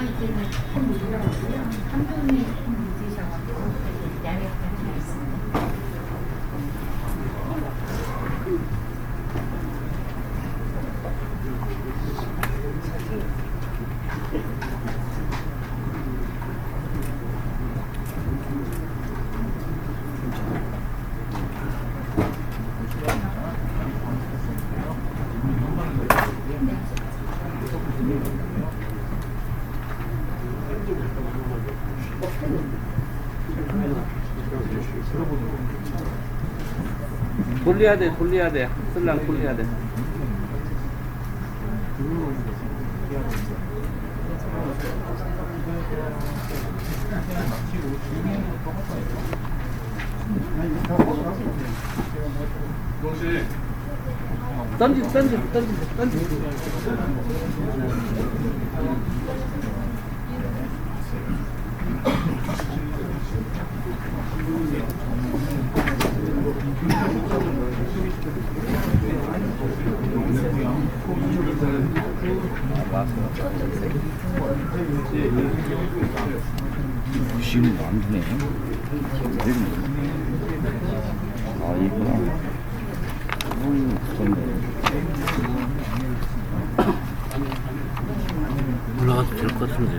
전화할 때는 조금 늦더라고요. 한 분이 조금 늦으셔가지고 양해가 있습니다. 돌려야 돼. 쓸랑 돌려야 돼. 던지. 지금 안 주네. 아, 이구나. 무섭네. 올라가도 될 것 같은데.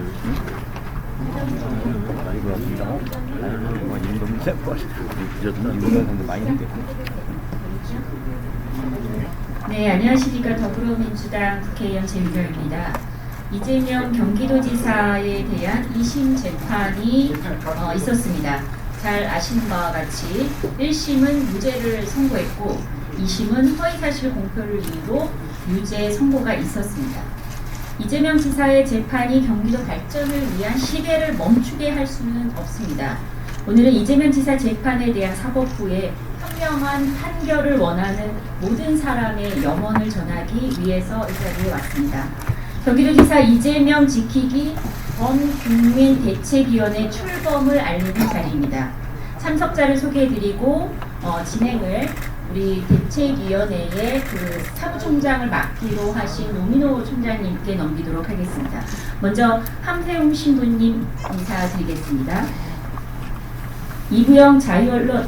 많이 올랐습니다. 임금 늦었다. 임금한테 많이 했대. 네, 안녕하십니까. 더불어민주당 국회의원 최유경입니다. 이재명 경기도지사에 대한 2심 재판이 있었습니다. 잘 아시는 바와 같이 1심은 무죄를 선고했고 2심은 허위사실 공표를 이유로 유죄 선고가 있었습니다. 이재명 지사의 재판이 경기도 발전을 위한 시대를 멈추게 할 수는 없습니다. 오늘은 이재명 지사 재판에 대한 사법부의 현명한 판결을 원하는 모든 사람의 염원을 전하기 위해서 이 자리에 왔습니다. 경기도지사 이재명 지키기 전국민대책위원회 출범을 알리는 자리입니다. 참석자를 소개해드리고 진행을 우리 대책위원회의 그 사무총장을 맡기로 하신 노민호 총장님께 넘기도록 하겠습니다. 먼저 함세웅 신부님 인사드리겠습니다. 이구영 자유언론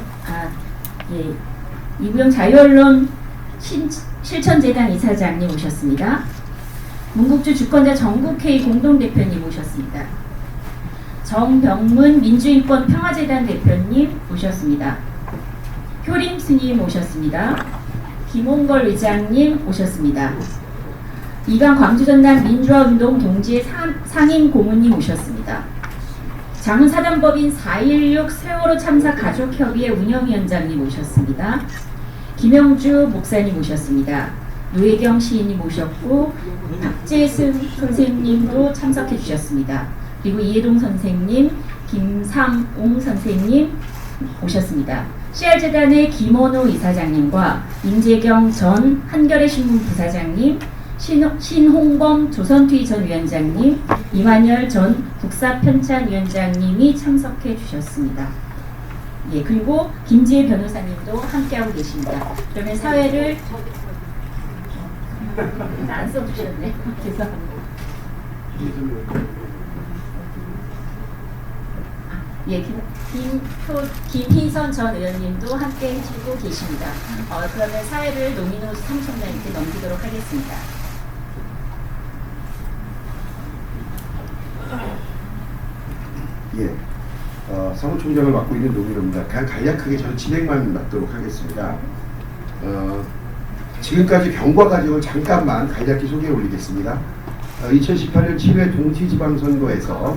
실천재단 이사장님 오셨습니다. 문국주 주권자 전국회의 공동대표님 오셨습니다. 정병문 민주인권 평화재단 대표님 오셨습니다. 효림 스님 오셨습니다. 김홍걸 의장님 오셨습니다. 이강 광주전남 민주화운동 동지의 상임 고문님 오셨습니다. 장훈사단법인 4.16 세월호 참사 가족협의회 운영위원장님 오셨습니다. 김영주 목사님 오셨습니다. 노혜경 시인님 오셨고 박재승 선생님도 참석해 주셨습니다. 그리고 이해동 선생님, 김삼옹 선생님 오셨습니다. CR재단의 김원호 이사장님과 임재경 전 한겨레신문 부사장님, 신홍범 조선투이 전 위원장님, 이만열 전 국사편찬위원장님이 참석해 주셨습니다. 예, 그리고 김지혜 변호사님도 함께하고 계십니다. 그러면 사회를 안 써주셨네. 죄송합니다. 예, 김희선 전 의원님도 함께 해주고 계십니다. 그러면 사회를 노민호 사무총장님께 넘기도록 하겠습니다. 예, 사무총장을 맡고 있는 노민호입니다. 간략하게 저는 진행만 맡도록 하겠습니다. 지금까지 경과 과정을 잠깐만 간략히 소개해 올리겠습니다. 2018년 7회 동시지방선거에서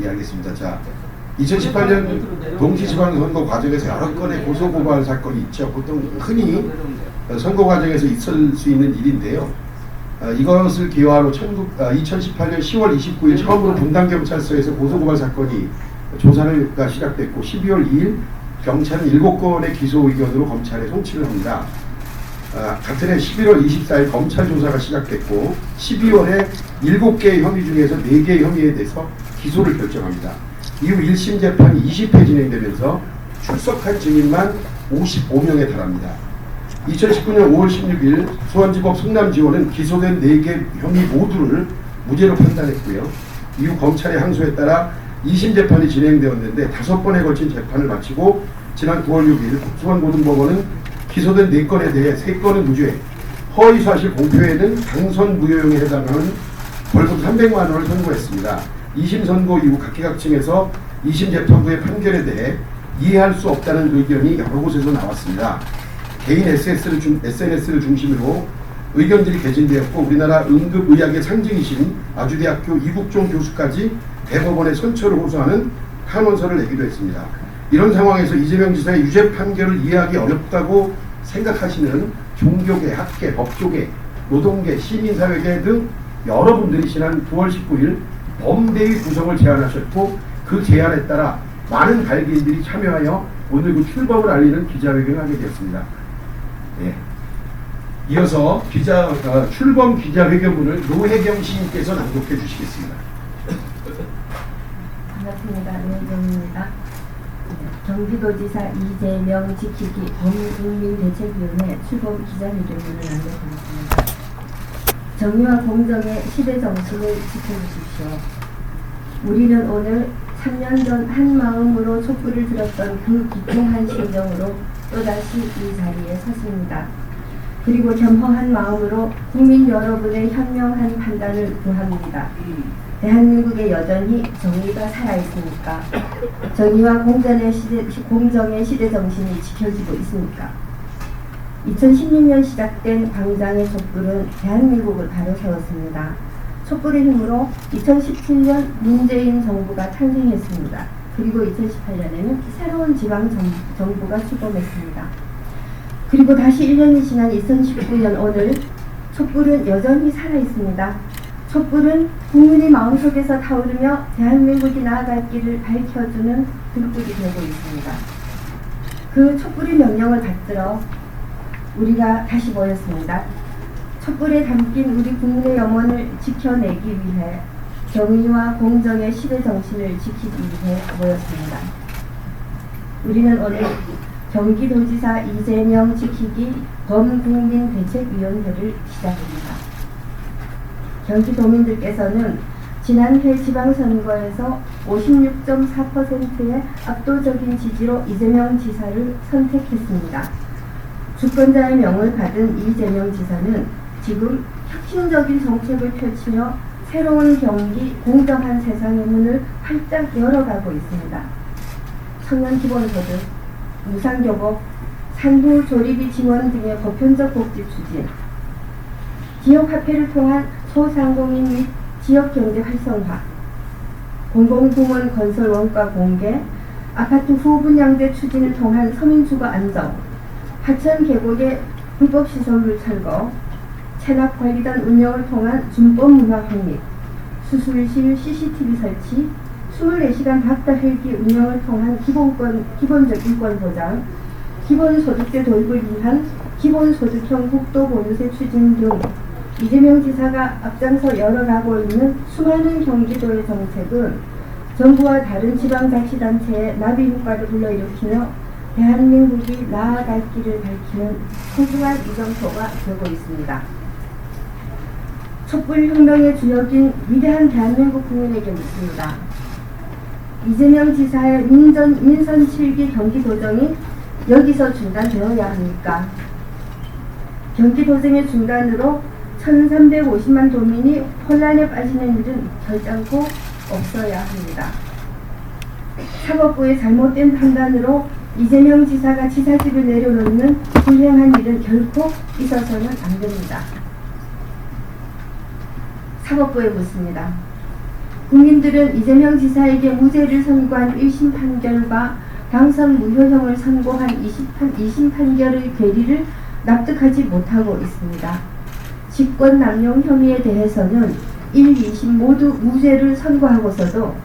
예, 알겠습니다. 자, 2018년 동시지방선거 과정에서 여러 건의 고소고발 사건이 있죠. 보통 흔히 선거 과정에서 있을 수 있는 일인데요. 이것을 기화로 2018년 10월 29일 처음으로 분당경찰서에서 고소고발 사건이 조사가 시작됐고 12월 2일 경찰은 7건의 기소 의견으로 검찰에 송치를 합니다. 같은 해 11월 24일 검찰 조사가 시작됐고 12월에 7개의 혐의 중에서 4개의 혐의에 대해서 기소를 결정합니다. 이후 1심 재판이 20회 진행되면서 출석한 증인만 55명에 달합니다. 2019년 5월 16일 수원지법 성남지원은 기소된 4개 혐의 모두를 무죄로 판단했고요. 이후 검찰의 항소에 따라 2심 재판이 진행되었는데 5번에 걸친 재판을 마치고 지난 9월 6일 수원고등법원은 기소된 4건에 대해 3건은 무죄, 허위사실 공표에는 당선 무효형에 해당하는 벌금 300만 원을 선고했습니다. 2심 선고 이후 각계각층에서 2심 재판부의 판결에 대해 이해할 수 없다는 의견이 여러 곳에서 나왔습니다. 개인 SNS를 중심으로 의견들이 개진되었고 우리나라 응급의학의 상징이신 아주대학교 이국종 교수까지 대법원에 선처를 호소하는 탄원서를 내기도 했습니다. 이런 상황에서 이재명 지사의 유죄 판결을 이해하기 어렵다고 생각하시는 종교계, 학계, 법조계, 노동계, 시민사회계 등 여러분들이 지난 9월 19일 범대위 구성을 제안하셨고 그 제안에 따라 많은 발기인들이 참여하여 오늘 그 출범을 알리는 기자회견을 하게 되었습니다. 예. 이어서 출범 기자회견문을 노혜경 시인께서 낭독해 주시겠습니다. 반갑습니다. 노혜경입니다. 경기도지사 이재명 지키기 범국민대책위원회 출범 기자회견문을 낭독하겠습니다. 정의와 공정의 시대 정신을 지켜주십시오. 우리는 오늘 3년 전 한 마음으로 촛불을 들었던 그 기통한 심정으로 또다시 이 자리에 섰습니다. 그리고 겸허한 마음으로 국민 여러분의 현명한 판단을 구합니다. 대한민국에 여전히 정의가 살아있습니까? 정의와 공정의 시대 정신이 지켜지고 있습니까? 2016년 시작된 광장의 촛불은 대한민국을 바로 세웠습니다. 촛불의 힘으로 2017년 문재인 정부가 탄생했습니다. 그리고 2018년에는 새로운 지방 정부가 출범했습니다. 그리고 다시 1년이 지난 2019년 오늘 촛불은 여전히 살아있습니다. 촛불은 국민의 마음속에서 타오르며 대한민국이 나아갈 길을 밝혀주는 등불이 되고 있습니다. 그 촛불의 명령을 받들어 우리가 다시 모였습니다. 촛불에 담긴 우리 국민의 영혼을 지켜내기 위해 정의와 공정의 시대 정신을 지키기 위해 모였습니다. 우리는 오늘 경기도지사 이재명 지키기 범국민대책위원회를 시작합니다. 경기도민들께서는 지난해 지방선거에서 56.4%의 압도적인 지지로 이재명 지사를 선택했습니다. 주권자의 명을 받은 이재명 지사는 지금 혁신적인 정책을 펼치며 새로운 경기, 공정한 세상의 문을 활짝 열어가고 있습니다. 청년 기본소득, 무상교복, 산후조리비 지원 등의 보편적 복지 추진, 지역화폐를 통한 소상공인 및 지역경제 활성화, 공공부문 건설 원가 공개, 아파트 후분양제 추진을 통한 서민주거 안정, 하천 계곡의 불법시설물 철거, 체납관리단 운영을 통한 준법문화 확립, 수술실 CCTV 설치, 24시간 닥터 헬기 운영을 통한 기본적 인권 보장, 기본소득세 도입을 위한 기본소득형 국도보유세 추진 등 이재명 지사가 앞장서 열어가고 있는 수많은 경기도의 정책은 정부와 다른 지방자치단체의 나비효과를 불러일으키며 대한민국이 나아갈 길을 밝히는 소중한 이정표가 되고 있습니다. 촛불혁명의 주역인 위대한 대한민국 국민에게 묻습니다. 이재명 지사의 민선 7기 경기도정이 여기서 중단되어야 합니까? 경기도정의 중단으로 1350만 도민이 혼란에 빠지는 일은 결단코 없어야 합니다. 사법부의 잘못된 판단으로 이재명 지사가 지사직을 내려놓는 불행한 일은 결코 있어서는 안 됩니다. 사법부에 묻습니다. 국민들은 이재명 지사에게 무죄를 선고한 1심 판결과 당선 무효형을 선고한 2심 판결의 괴리를 납득하지 못하고 있습니다. 직권남용 혐의에 대해서는 1, 2심 모두 무죄를 선고하고서도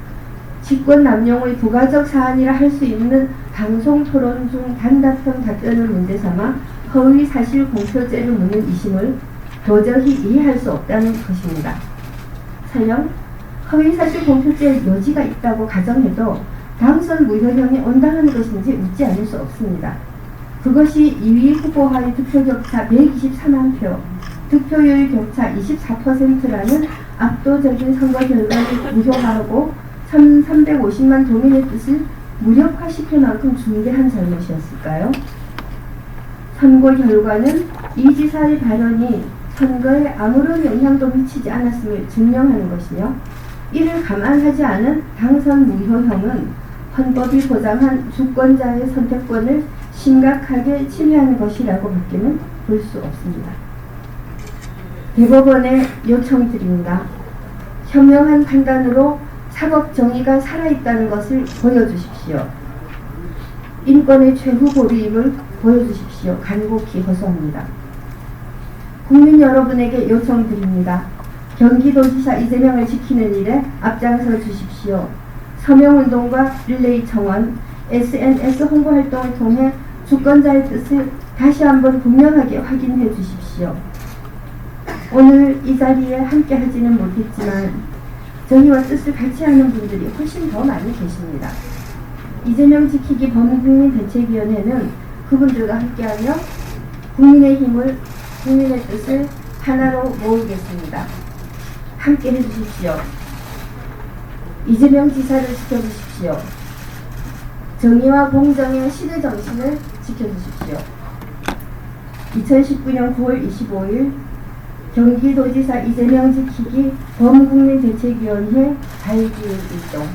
직권남용의 부가적 사안이라 할 수 있는 방송토론 중 단답형 답변을 문제삼아 허위사실공표죄를 묻는 2심을 도저히 이해할 수 없다는 것입니다. 설령 허위사실공표죄의 여지가 있다고 가정해도 당선 무효형이 온당한 것인지 묻지 않을 수 없습니다. 그것이 2위 후보와의 득표 격차 124만 표, 득표율 격차 24%라는 압도적인 선거 결과를 무효화하고 1,350만 도민의 뜻을 무력화시킬 만큼 중대한 잘못이었을까요? 선거 결과는 이 지사의 발언이 선거에 아무런 영향도 미치지 않았음을 증명하는 것이며, 이를 감안하지 않은 당선 무효형은 헌법이 보장한 주권자의 선택권을 심각하게 침해하는 것이라고 밖에는 볼 수 없습니다. 대법원에 요청드립니다. 현명한 판단으로 사법 정의가 살아있다는 것을 보여주십시오. 인권의 최후 고리임을 보여주십시오. 간곡히 호소합니다. 국민 여러분에게 요청드립니다. 경기도지사 이재명을 지키는 일에 앞장서 주십시오. 서명운동과 릴레이 청원, SNS 홍보활동을 통해 주권자의 뜻을 다시 한번 분명하게 확인해 주십시오. 오늘 이 자리에 함께 하지는 못했지만 저희와 뜻을 같이 하는 분들이 훨씬 더 많이 계십니다. 이재명 지키기 범국민대책위원회는 그분들과 함께하며 국민의 뜻을 하나로 모으겠습니다. 함께 해주십시오. 이재명 지사를 지켜주십시오. 정의와 공정의 시대 정신을 지켜주십시오. 2019년 9월 25일 경기도지사 이재명 지키기 범국민대책위원회 발기일동.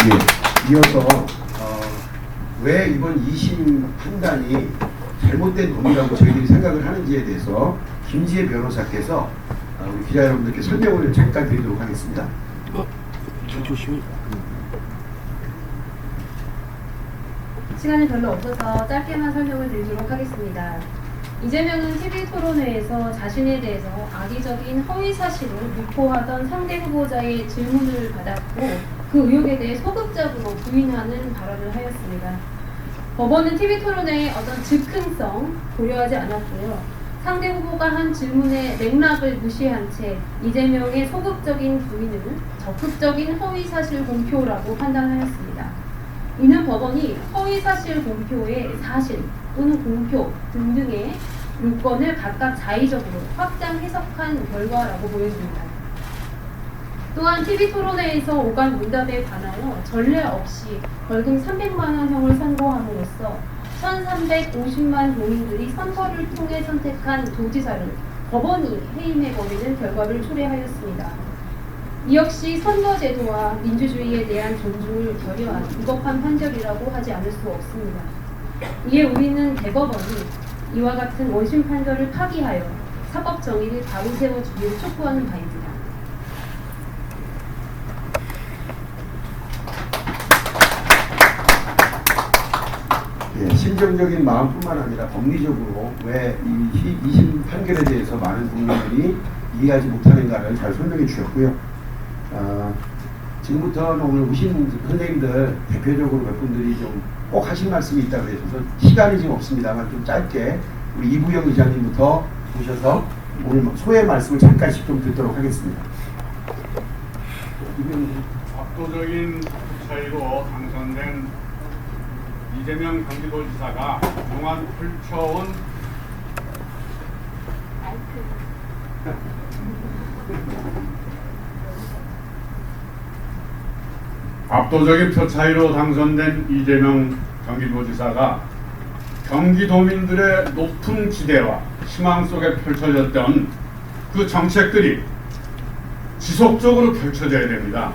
예, 이어서 왜 이번 2심 판단이 잘못된 놈이라고 저희들이 생각을 하는지에 대해서 김지혜 변호사께서 우리 기자 여러분들께 설명을 잠깐 드리도록 하겠습니다. 조심히. 시간이 별로 없어서 짧게만 설명을 드리도록 하겠습니다. 이재명은 TV토론회에서 자신에 대해서 악의적인 허위사실을 유포하던 상대 후보자의 질문을 받았고 그 의혹에 대해 소극적으로 부인하는 발언을 하였습니다. 법원은 TV토론회의 어떤 즉흥성 고려하지 않았고요. 상대 후보가 한 질문의 맥락을 무시한 채 이재명의 소극적인 부인을 적극적인 허위사실 공표라고 판단하였습니다. 이는 법원이 허위사실 공표의 사실 또는 공표 등등의 요건을 각각 자의적으로 확장 해석한 결과라고 보여집니다. 또한 TV토론회에서 오간 문답에 관하여 전례 없이 벌금 300만 원형을 선고함으로써 1350만 도민들이 선거를 통해 선택한 도지사를 법원이 해임해버리는 결과를 초래하였습니다. 이 역시 선거제도와 민주주의에 대한 존중을 결여한 위법한 판결이라고 하지 않을 수 없습니다. 이에 우리는 대법원이 이와 같은 원심 판결을 파기하여 사법 정의를 바로 세워주기를 촉구하는 바입니다. 예, 심정적인 마음뿐만 아니라 법리적으로 왜 이 2심 판결에 대해서 많은 국민들이 이해하지 못하는가를 잘 설명해 주셨고요. 지금부터는 오늘 오신 선생님들 대표적으로 몇 분들이 좀 꼭 하실 말씀이 있다고 해서 시간이 지금 없습니다만 좀 짧게 우리 이부영 의장님부터 오셔서 오늘 소회 말씀을 잠깐씩 좀 듣도록 하겠습니다. 압도적인 차이로 당선된 이재명 경기도지사가 그동안 펼쳐온 압도적인 표 차이로 당선된 이재명 경기도지사가 경기도민들의 높은 기대와 희망 속에 펼쳐졌던 그 정책들이 지속적으로 펼쳐져야 됩니다.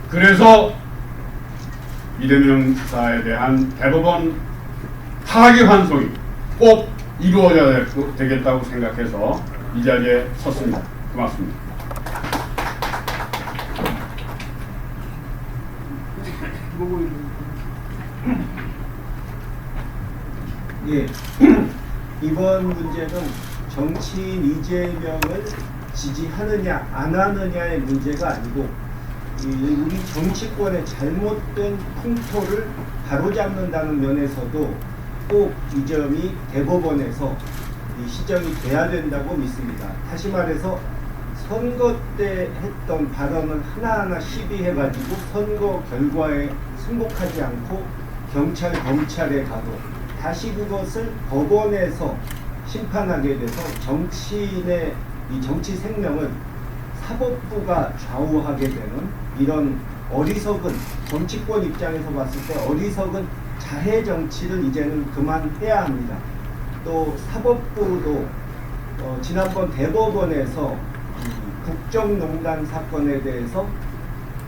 그래서 이재명 지사에 대한 대법원 파기환송이 꼭 이루어져야 되겠다고 생각해서 이 자리에 섰습니다. 고맙습니다. 예, 이번 문제는 정치인 이재명을 지지하느냐 안 하느냐의 문제가 아니고 우리 정치권의 잘못된 풍토를 바로잡는다는 면에서도 꼭 이 점이 대법원에서 시정이 돼야 된다고 믿습니다. 다시 말해서 선거 때 했던 발언을 하나하나 시비해가지고 선거 결과에 승복하지 않고 경찰, 검찰에 가도 다시 그것을 법원에서 심판하게 돼서 정치인의 이 정치 생명을 사법부가 좌우하게 되는 이런 어리석은, 정치권 입장에서 봤을 때 어리석은 자해 정치를 이제는 그만해야 합니다. 또 사법부도 지난번 대법원에서 국정농단 사건에 대해서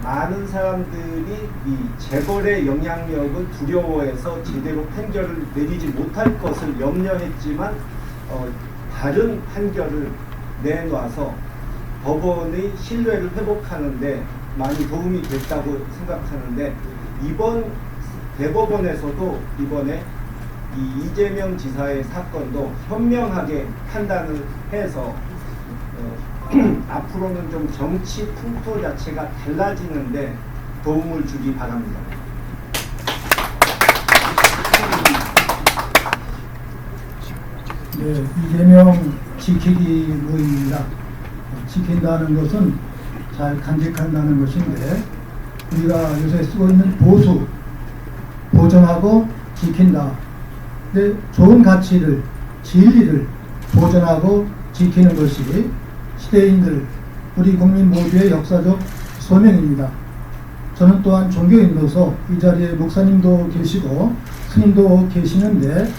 많은 사람들이 이 재벌의 영향력을 두려워해서 제대로 판결을 내리지 못할 것을 염려했지만 다른 판결을 내놔서 법원의 신뢰를 회복하는데 많이 도움이 됐다고 생각하는데, 이번 대법원에서도 이번에 이 이재명 지사의 사건도 현명하게 판단을 해서 앞으로는 좀 정치 풍토 자체가 달라지는데 도움을 주기 바랍니다. 네, 이재명 지키기 모임입니다. 지킨다는 것은 잘 간직한다는 것인데, 우리가 요새 쓰고 있는 보수, 보존하고 지킨다. 근데 좋은 가치를, 진리를 보존하고 지키는 것이 시대인들, 우리 국민 모두의 역사적 소명입니다. 저는 또한 종교인으로서 이 자리에 목사님도 계시고 스님도 계시는데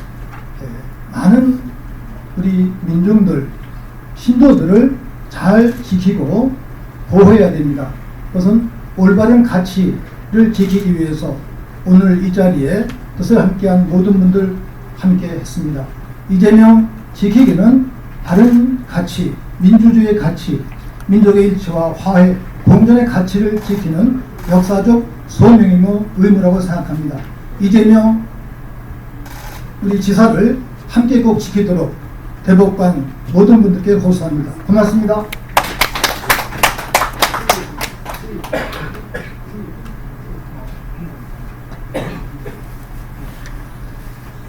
많은 우리 민중들, 신도들을 잘 지키고 보호해야 됩니다. 그것은 올바른 가치를 지키기 위해서 오늘 이 자리에 뜻을 함께한 모든 분들 함께 했습니다. 이재명 지키기는 바른 가치, 민주주의의 가치, 민족의 일치와 화해, 공존의 가치를 지키는 역사적 소명이며 의무라고 생각합니다. 이재명 우리 지사를 함께 꼭 지키도록 대법관 모든 분들께 호소합니다. 고맙습니다.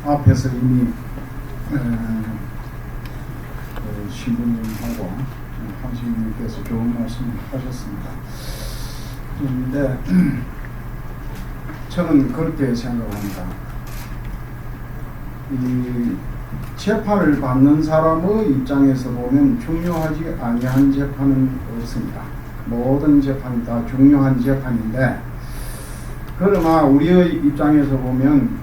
앞에서 이미 신부님하고 황신님께서 좋은 말씀을 하셨습니다. 그런데 저는 그렇게 생각합니다. 이 재판을 받는 사람의 입장에서 보면 중요하지 아니한 재판은 없습니다. 모든 재판이 다 중요한 재판인데, 그러나 우리의 입장에서 보면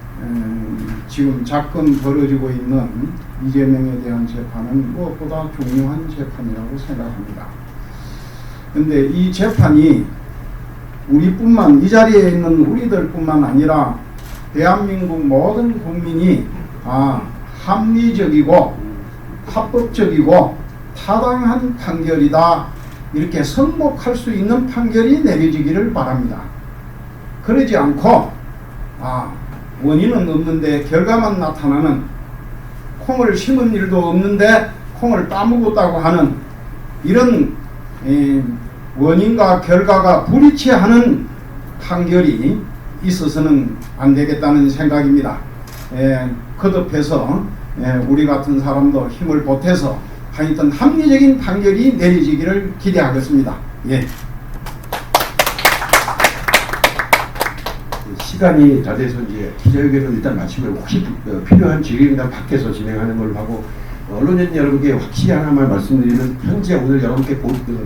지금 사건 벌어지고 있는 이재명에 대한 재판은 무엇보다 중요한 재판이라고 생각합니다. 근데 이 재판이 우리뿐만, 이 자리에 있는 우리들뿐만 아니라 대한민국 모든 국민이 합리적이고 합법적이고 타당한 판결이다, 이렇게 선복할 수 있는 판결이 내려지기를 바랍니다. 그러지 않고 원인은 없는데 결과만 나타나는, 콩을 심은 일도 없는데 콩을 따먹었다고 하는 이런 원인과 결과가 불일치하는 판결이 있어서는 안 되겠다는 생각입니다. 거듭해서 우리 같은 사람도 힘을 보태서 하여튼 합리적인 판결이 내려지기를 기대하겠습니다. 예. 시간이 다 돼서 이제 기자회견을 일단 마치면 혹시 필요한 질의응답 밖에서 진행하는 걸로 하고, 언론인 여러분께 확실히 하나만 말씀드리면, 현재 오늘 여러분께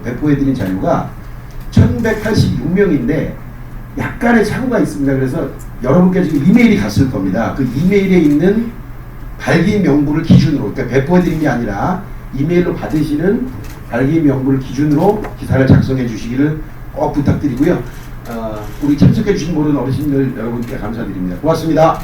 배포해드린 자료가 1186명인데 약간의 착오가 있습니다. 그래서 여러분께 지금 이메일이 갔을 겁니다. 그 이메일에 있는 발기 명부를 기준으로, 그러니까 배포해드린 게 아니라 이메일로 받으시는 발기 명부를 기준으로 기사를 작성해 주시기를 꼭 부탁드리고요. 우리 참석해 주신 모든 어르신들 여러분께 감사드립니다. 고맙습니다.